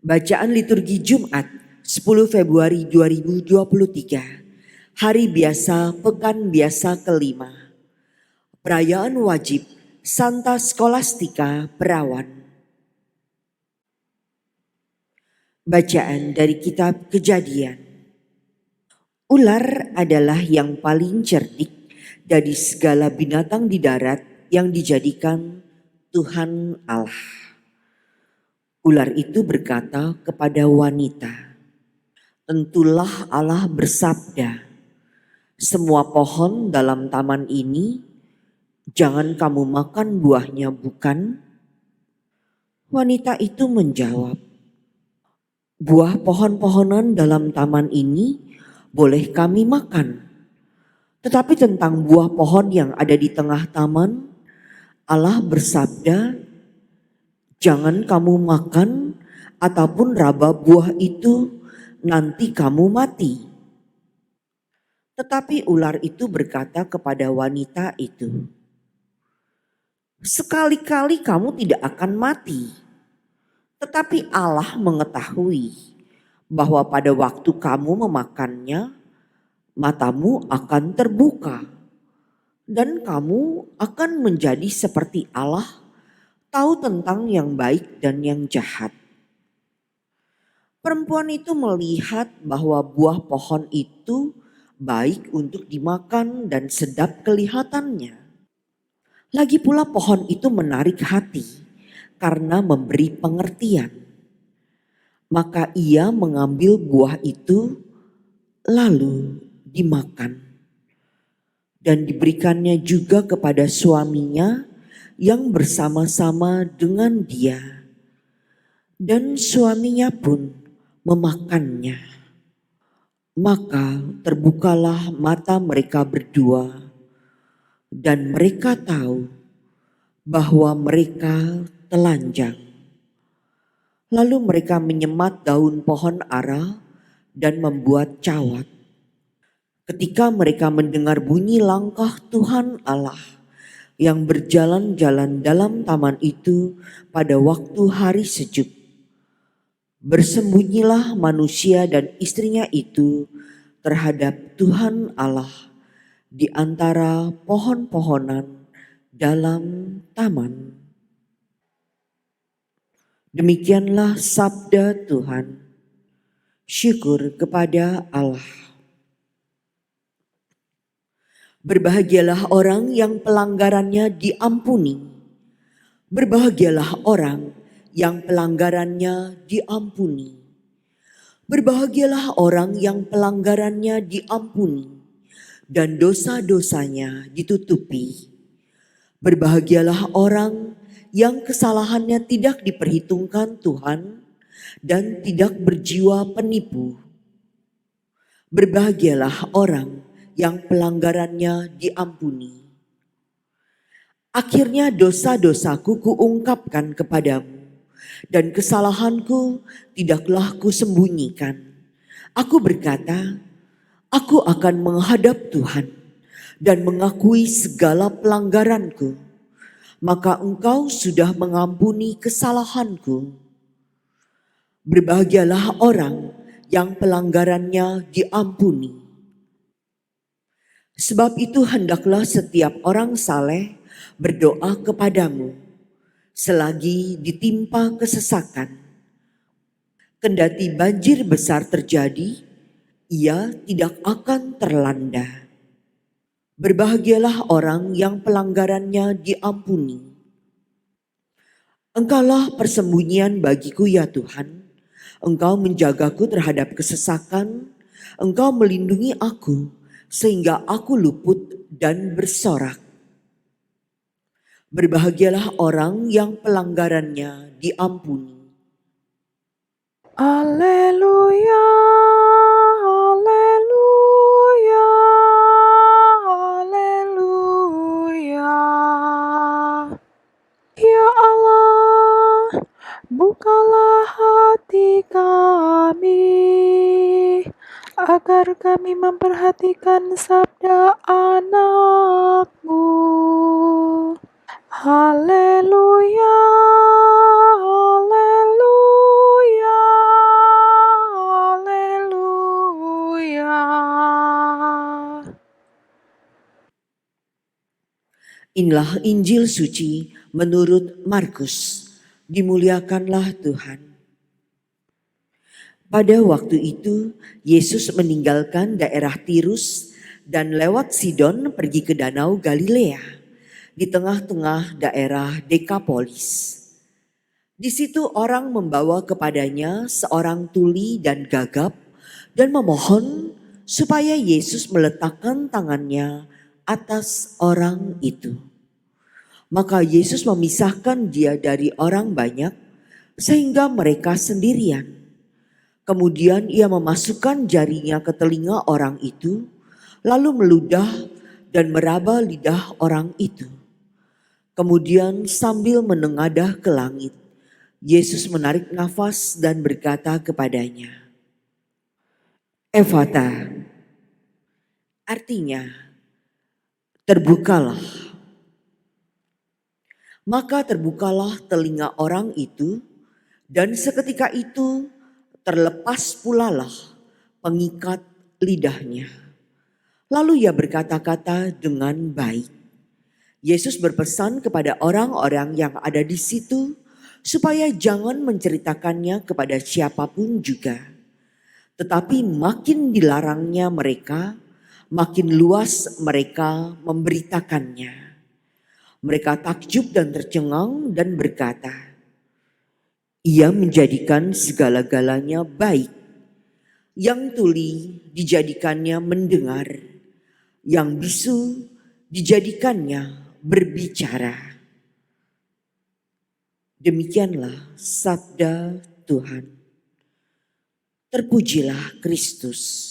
Bacaan liturgi Jumat 10 Februari 2023, Hari Biasa Pekan Biasa kelima. Perayaan wajib Santa Skolastika Perawan. Bacaan dari kitab Kejadian. Ular adalah yang paling cerdik dari segala binatang di darat yang dijadikan Tuhan Allah. Ular itu berkata kepada wanita, "Tentulah Allah bersabda, semua pohon dalam taman ini jangan kamu makan buahnya, bukan?" Wanita itu menjawab, "Buah pohon-pohonan dalam taman ini boleh kami makan. Tetapi tentang buah pohon yang ada di tengah taman, Allah bersabda, jangan kamu makan ataupun raba buah itu, nanti kamu mati." Tetapi ular itu berkata kepada wanita itu, "Sekali-kali kamu tidak akan mati. Tetapi Allah mengetahui bahwa pada waktu kamu memakannya, matamu akan terbuka dan kamu akan menjadi seperti Allah, tahu tentang yang baik dan yang jahat." Perempuan itu melihat bahwa buah pohon itu baik untuk dimakan dan sedap kelihatannya. Lagi pula pohon itu menarik hati karena memberi pengertian. Maka ia mengambil buah itu lalu dimakan. Dan diberikannya juga kepada suaminya yang bersama-sama dengan dia. Dan suaminya pun memakannya. Maka terbukalah mata mereka berdua dan mereka tahu bahwa mereka telanjang. Lalu mereka menyemat daun pohon ara dan membuat cawat. Ketika mereka mendengar bunyi langkah Tuhan Allah yang berjalan-jalan dalam taman itu pada waktu hari sejuk, bersembunyilah manusia dan istrinya itu terhadap Tuhan Allah di antara pohon-pohonan dalam taman. Demikianlah sabda Tuhan. Syukur kepada Allah. Berbahagialah orang yang pelanggarannya diampuni. Berbahagialah orang yang pelanggarannya diampuni. Berbahagialah orang yang pelanggarannya diampuni dan dosa-dosanya ditutupi. Berbahagialah orang yang kesalahannya tidak diperhitungkan Tuhan dan tidak berjiwa penipu. Berbahagialah orang yang pelanggarannya diampuni. Akhirnya dosa-dosaku kuungkapkan kepadamu dan kesalahanku tidaklah kusembunyikan. Aku berkata, aku akan menghadap Tuhan dan mengakui segala pelanggaranku. Maka engkau sudah mengampuni kesalahanku. Berbahagialah orang yang pelanggarannya diampuni. Sebab itu hendaklah setiap orang saleh berdoa kepadamu selagi ditimpa kesesakan. Kendati banjir besar terjadi, ia tidak akan terlanda. Berbahagialah orang yang pelanggarannya diampuni. Engkaulah persembunyian bagiku ya Tuhan. Engkau menjagaku terhadap kesesakan. Engkau melindungi aku sehingga aku luput dan bersorak. Berbahagialah orang yang pelanggarannya diampuni. Haleluya, haleluya, haleluya. Ya Allah, bukalah hati kami, agar kami memperhatikan sabda anak-Mu. Haleluya, haleluya, Inilah Injil suci menurut Markus. Dimuliakanlah Tuhan. Pada waktu itu Yesus meninggalkan daerah Tirus dan lewat Sidon pergi ke Danau Galilea di tengah-tengah daerah Dekapolis. Di situ orang membawa kepadanya seorang tuli dan gagap dan memohon supaya Yesus meletakkan tangannya atas orang itu. Maka Yesus memisahkan dia dari orang banyak sehingga mereka sendirian. Kemudian ia memasukkan jarinya ke telinga orang itu, lalu meludah dan meraba lidah orang itu. Kemudian sambil menengadah ke langit, Yesus menarik nafas dan berkata kepadanya, Efata, artinya terbukalah. Maka terbukalah telinga orang itu, dan seketika itu terlepas pulalah pengikat lidahnya. Lalu ia berkata-kata dengan baik. Yesus berpesan kepada orang-orang yang ada di situ supaya jangan menceritakannya kepada siapapun juga. Tetapi makin dilarangnya mereka, makin luas mereka memberitakannya. Mereka takjub dan tercengang dan berkata, Ia menjadikan segala-galanya baik. Yang tuli dijadikannya mendengar, yang bisu dijadikannya berbicara. Demikianlah sabda Tuhan. Terpujilah Kristus.